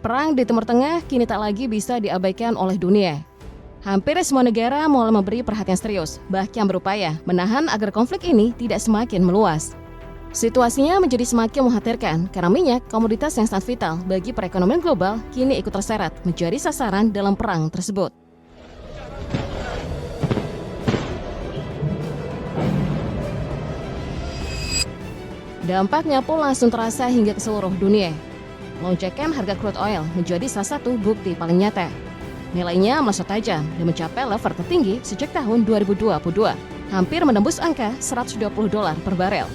Perang di Timur Tengah kini tak lagi bisa diabaikan oleh dunia. Hampir semua negara mulai memberi perhatian serius, bahkan berupaya menahan agar konflik ini tidak semakin meluas. Situasinya menjadi semakin mengkhawatirkan karena minyak, komoditas yang sangat vital bagi perekonomian global, kini ikut terseret menjadi sasaran dalam perang tersebut. Dampaknya pun langsung terasa hingga ke seluruh dunia. Lonjakan harga crude oil menjadi salah satu bukti paling nyata. Nilainya melesat tajam dan mencapai level tertinggi sejak tahun 2022, hampir menembus angka $120 per barel.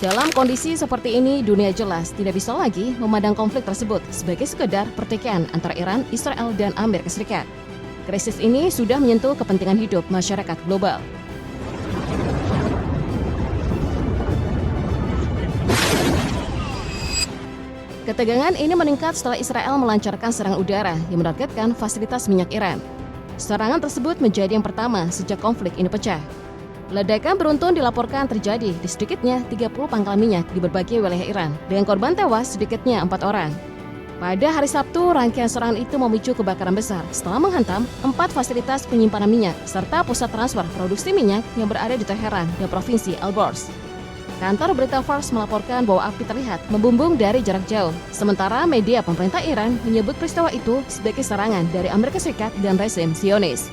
Dalam kondisi seperti ini, dunia jelas tidak bisa lagi memandang konflik tersebut sebagai sekedar pertikaian antara Iran, Israel, dan Amerika Serikat. Krisis ini sudah menyentuh kepentingan hidup masyarakat global. Ketegangan ini meningkat setelah Israel melancarkan serangan udara yang menargetkan fasilitas minyak Iran. Serangan tersebut menjadi yang pertama sejak konflik ini pecah. Ledakan beruntun dilaporkan terjadi di sedikitnya 30 pangkalan minyak di berbagai wilayah Iran, dengan korban tewas sedikitnya 4 orang. Pada hari Sabtu, rangkaian serangan itu memicu kebakaran besar setelah menghantam 4 fasilitas penyimpanan minyak serta pusat transfer produksi minyak yang berada di Teheran dan Provinsi Alborz. Kantor berita Fars melaporkan bahwa api terlihat membumbung dari jarak jauh, sementara media pemerintah Iran menyebut peristiwa itu sebagai serangan dari Amerika Serikat dan rezim Zionis.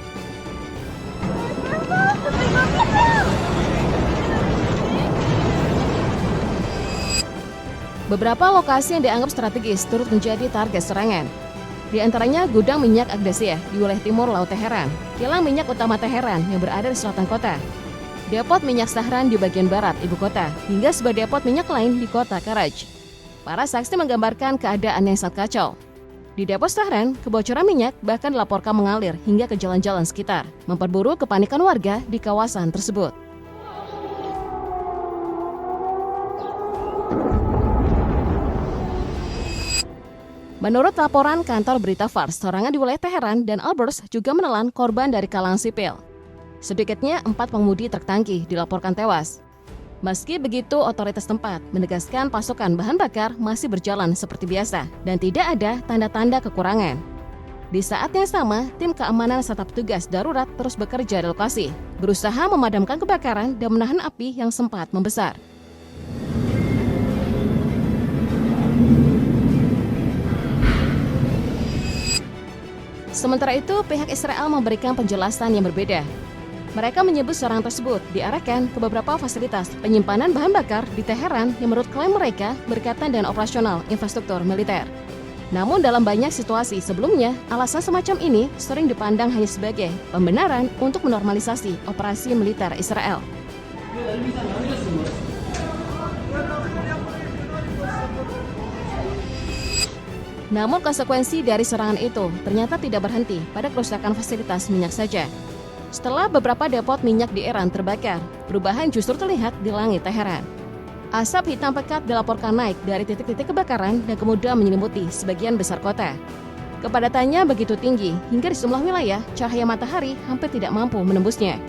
Beberapa lokasi yang dianggap strategis turut menjadi target serangan. Di antaranya gudang minyak Agdasiyah di wilayah timur Laut Teheran, kilang minyak utama Teheran yang berada di selatan kota, depot minyak Sahran di bagian barat ibu kota, hingga sebuah depot minyak lain di kota Karaj. Para saksi menggambarkan keadaan yang sangat kacau. Di depot Sahran, kebocoran minyak bahkan dilaporkan mengalir hingga ke jalan-jalan sekitar, memperburuk kepanikan warga di kawasan tersebut. Menurut laporan kantor berita Fars, serangan di wilayah Teheran dan Alborz juga menelan korban dari kalangan sipil. Sedikitnya 4 pengemudi truk tangki dilaporkan tewas. Meski begitu, otoritas tempat menegaskan pasokan bahan bakar masih berjalan seperti biasa dan tidak ada tanda-tanda kekurangan. Di saat yang sama, tim keamanan serta petugas darurat terus bekerja di lokasi, berusaha memadamkan kebakaran dan menahan api yang sempat membesar. Sementara itu, pihak Israel memberikan penjelasan yang berbeda. Mereka menyebut serangan tersebut diarahkan ke beberapa fasilitas penyimpanan bahan bakar di Teheran yang menurut klaim mereka berkaitan dengan operasional infrastruktur militer. Namun dalam banyak situasi sebelumnya, alasan semacam ini sering dipandang hanya sebagai pembenaran untuk menormalisasi operasi militer Israel. Namun konsekuensi dari serangan itu ternyata tidak berhenti pada kerusakan fasilitas minyak saja. Setelah beberapa depot minyak di Iran terbakar, perubahan justru terlihat di langit Teheran. Asap hitam pekat dilaporkan naik dari titik-titik kebakaran dan kemudian menyelimuti sebagian besar kota. Kepadatannya begitu tinggi hingga di sejumlah wilayah cahaya matahari hampir tidak mampu menembusnya.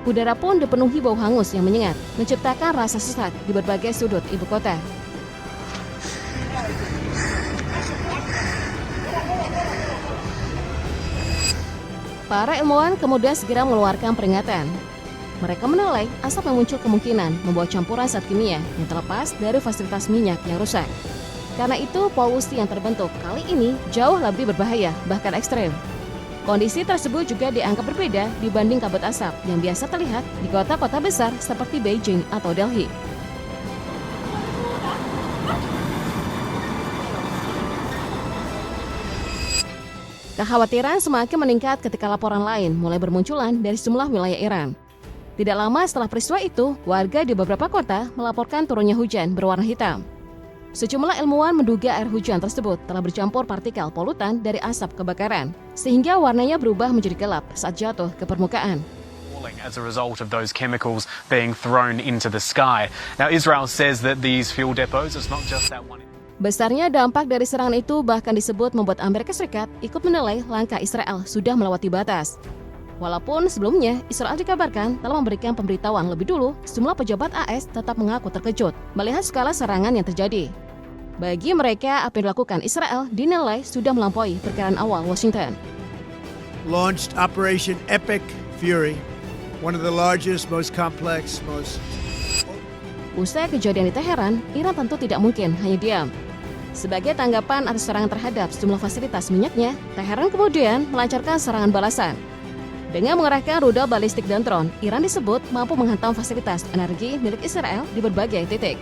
Udara pun dipenuhi bau hangus yang menyengat, menciptakan rasa sesak di berbagai sudut ibu kota. Para ilmuwan kemudian segera mengeluarkan peringatan. Mereka menilai asap yang muncul kemungkinan membawa campuran zat kimia yang terlepas dari fasilitas minyak yang rusak. Karena itu, polusi yang terbentuk kali ini jauh lebih berbahaya, bahkan ekstrem. Kondisi tersebut juga dianggap berbeda dibanding kabut asap yang biasa terlihat di kota-kota besar seperti Beijing atau Delhi. Kekhawatiran semakin meningkat ketika laporan lain mulai bermunculan dari sejumlah wilayah Iran. Tidak lama setelah peristiwa itu, warga di beberapa kota melaporkan turunnya hujan berwarna hitam. Sejumlah ilmuwan menduga air hujan tersebut telah bercampur partikel polutan dari asap kebakaran, sehingga warnanya berubah menjadi gelap saat jatuh ke permukaan. as a result of those chemicals being thrown into the sky. Now, Israel says that these fuel depots, it's not just that one. Besarnya dampak dari serangan itu bahkan disebut membuat Amerika Serikat ikut menilai langkah Israel sudah melewati batas. Walaupun sebelumnya Israel dikabarkan telah memberikan pemberitahuan lebih dulu, sejumlah pejabat AS tetap mengaku terkejut melihat skala serangan yang terjadi. Bagi mereka, apa yang dilakukan Israel dinilai sudah melampaui perkiraan awal Washington. Launched Operation Epic Fury, one of the largest, most complex, Usai kejadian di Teheran, Iran tentu tidak mungkin hanya diam. Sebagai tanggapan atas serangan terhadap sejumlah fasilitas minyaknya, Teheran kemudian melancarkan serangan balasan. Dengan mengerahkan rudal balistik dan drone, Iran disebut mampu menghantam fasilitas energi milik Israel di berbagai titik.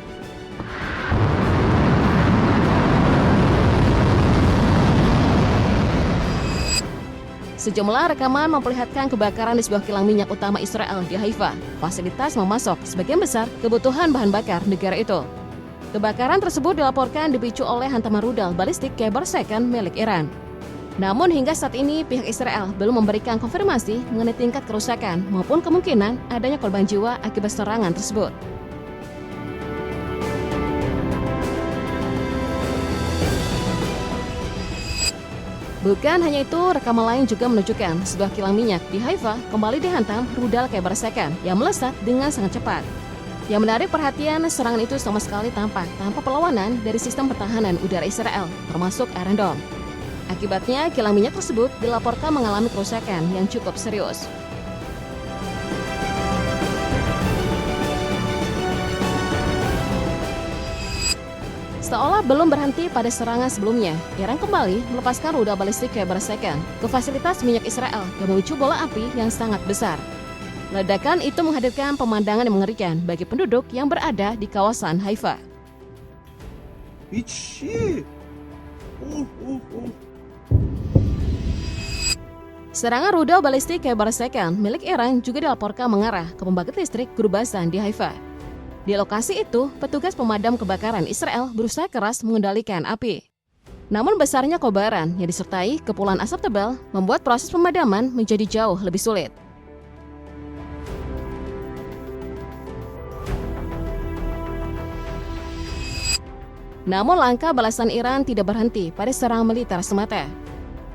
Sejumlah rekaman memperlihatkan kebakaran di sebuah kilang minyak utama Israel di Haifa. Fasilitas memasok sebagian besar kebutuhan bahan bakar negara itu. Kebakaran tersebut dilaporkan dipicu oleh hantaman rudal balistik Keber-Second milik Iran. Namun hingga saat ini pihak Israel belum memberikan konfirmasi mengenai tingkat kerusakan maupun kemungkinan adanya korban jiwa akibat serangan tersebut. Bukan hanya itu, rekaman lain juga menunjukkan sebuah kilang minyak di Haifa kembali dihantam rudal Keber-Second yang melesat dengan sangat cepat. Yang menarik perhatian, serangan itu sama sekali tampak tanpa perlawanan dari sistem pertahanan udara Israel, termasuk Iron Dome. Akibatnya, kilang minyak tersebut dilaporkan mengalami kerusakan yang cukup serius. Seolah belum berhenti pada serangan sebelumnya, Iran kembali melepaskan rudal balistik Keber-Second ke fasilitas minyak Israel yang memicu bola api yang sangat besar. Ledakan itu menghadirkan pemandangan yang mengerikan bagi penduduk yang berada di kawasan Haifa. Serangan rudal balistik Keber-Second milik Iran juga dilaporkan mengarah ke pembangkit listrik Gurbasan di Haifa. Di lokasi itu, petugas pemadam kebakaran Israel berusaha keras mengendalikan api. Namun besarnya kobaran yang disertai kepulan asap tebal membuat proses pemadaman menjadi jauh lebih sulit. Namun langkah balasan Iran tidak berhenti pada serangan militer semata.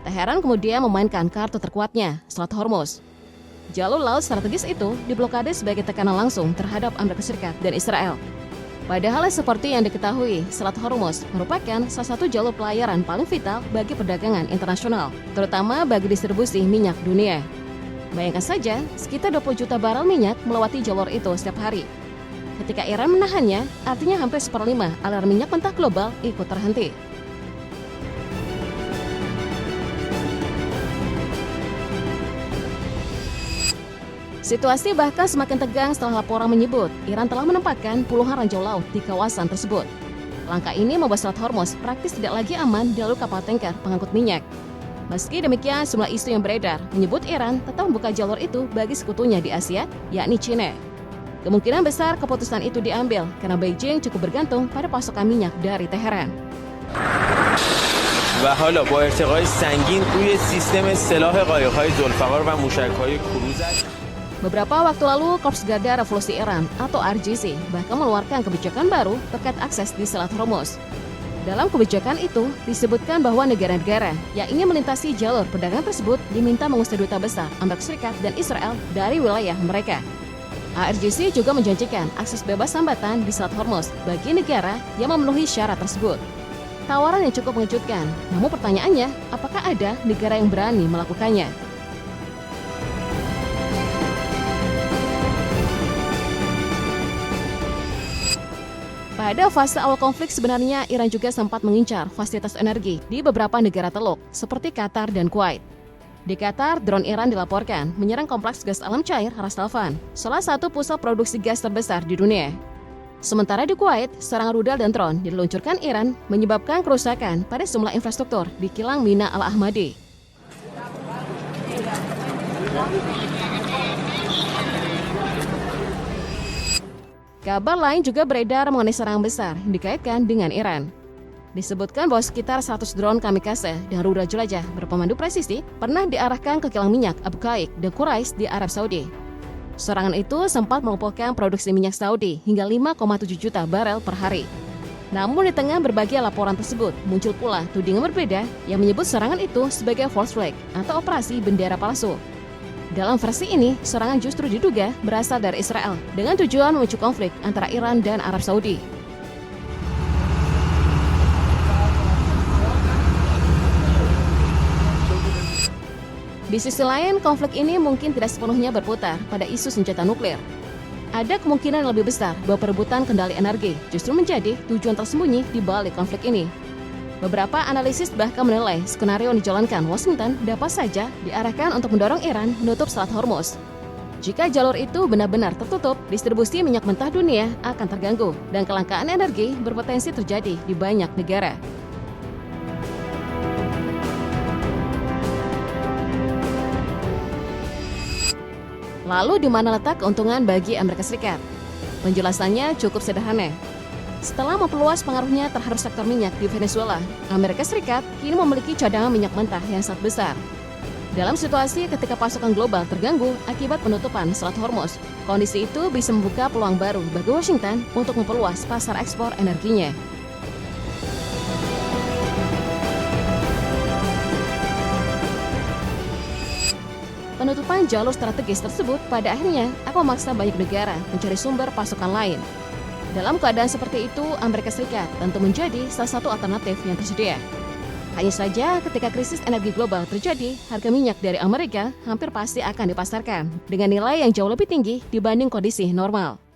Teheran kemudian memainkan kartu terkuatnya, Selat Hormuz. Jalur laut strategis itu diblokade sebagai tekanan langsung terhadap Amerika Serikat dan Israel. Padahal seperti yang diketahui, Selat Hormuz merupakan salah satu jalur pelayaran paling vital bagi perdagangan internasional, terutama bagi distribusi minyak dunia. Bayangkan saja, sekitar 20 juta barel minyak melewati jalur itu setiap hari. Ketika Iran menahannya, artinya hampir 1/5 aliran minyak mentah global ikut terhenti. Situasi bahkan semakin tegang setelah laporan menyebut Iran telah menempatkan puluhan ranjau laut di kawasan tersebut. Langkah ini membuat Selat Hormuz praktis tidak lagi aman di jalur kapal tanker pengangkut minyak. Meski demikian, sejumlah isu yang beredar menyebut Iran tetap membuka jalur itu bagi sekutunya di Asia, yakni China. Kemungkinan besar keputusan itu diambil karena Beijing cukup bergantung pada pasokan minyak dari Teheran. و حالا با ارتقای سنگین روی سیستم سلاح قایق‌های ذوالفقار و موشک‌های کروز. Beberapa waktu lalu, Korps Garda Revolusi Iran atau RGC bahkan mengeluarkan kebijakan baru terkait akses di Selat Hormuz. Dalam kebijakan itu, disebutkan bahwa negara-negara yang ingin melintasi jalur perdagangan tersebut diminta mengusir duta besar Amerika Serikat dan Israel dari wilayah mereka. RGC juga menjanjikan akses bebas hambatan di Selat Hormuz bagi negara yang memenuhi syarat tersebut. Tawaran yang cukup mengejutkan, namun pertanyaannya, apakah ada negara yang berani melakukannya? Pada fase awal konflik sebenarnya Iran juga sempat mengincar fasilitas energi di beberapa negara teluk seperti Qatar dan Kuwait. Di Qatar, drone Iran dilaporkan menyerang kompleks gas alam cair Ras Laffan, salah satu pusat produksi gas terbesar di dunia. Sementara di Kuwait, serangan rudal dan drone diluncurkan Iran menyebabkan kerusakan pada sejumlah infrastruktur di kilang Mina Al-Ahmadi. Kabar lain juga beredar mengenai serangan besar yang dikaitkan dengan Iran. Disebutkan bahwa sekitar 100 drone kamikaze dan rudal jelajah berpemandu presisi pernah diarahkan ke kilang minyak Abu Qaik dan Quraish di Arab Saudi. Serangan itu sempat melumpuhkan produksi minyak Saudi hingga 5,7 juta barel per hari. Namun di tengah berbagai laporan tersebut, muncul pula tudingan berbeda yang menyebut serangan itu sebagai false flag atau operasi bendera palsu. Dalam versi ini, serangan justru diduga berasal dari Israel dengan tujuan memicu konflik antara Iran dan Arab Saudi. Di sisi lain, konflik ini mungkin tidak sepenuhnya berputar pada isu senjata nuklir. Ada kemungkinan yang lebih besar bahwa perebutan kendali energi justru menjadi tujuan tersembunyi di balik konflik ini. Beberapa analisis bahkan menilai skenario yang dijalankan Washington dapat saja diarahkan untuk mendorong Iran menutup Selat Hormuz. Jika jalur itu benar-benar tertutup, distribusi minyak mentah dunia akan terganggu dan kelangkaan energi berpotensi terjadi di banyak negara. Lalu di mana letak keuntungan bagi Amerika Serikat? Penjelasannya cukup sederhana. Setelah memperluas pengaruhnya terhadap sektor minyak di Venezuela, Amerika Serikat kini memiliki cadangan minyak mentah yang sangat besar. Dalam situasi ketika pasokan global terganggu akibat penutupan Selat Hormuz, kondisi itu bisa membuka peluang baru bagi Washington untuk memperluas pasar ekspor energinya. Penutupan jalur strategis tersebut pada akhirnya akan memaksa banyak negara mencari sumber pasokan lain. Dalam keadaan seperti itu, Amerika Serikat tentu menjadi salah satu alternatif yang tersedia. Hanya saja ketika krisis energi global terjadi, harga minyak dari Amerika hampir pasti akan dipasarkan dengan nilai yang jauh lebih tinggi dibanding kondisi normal.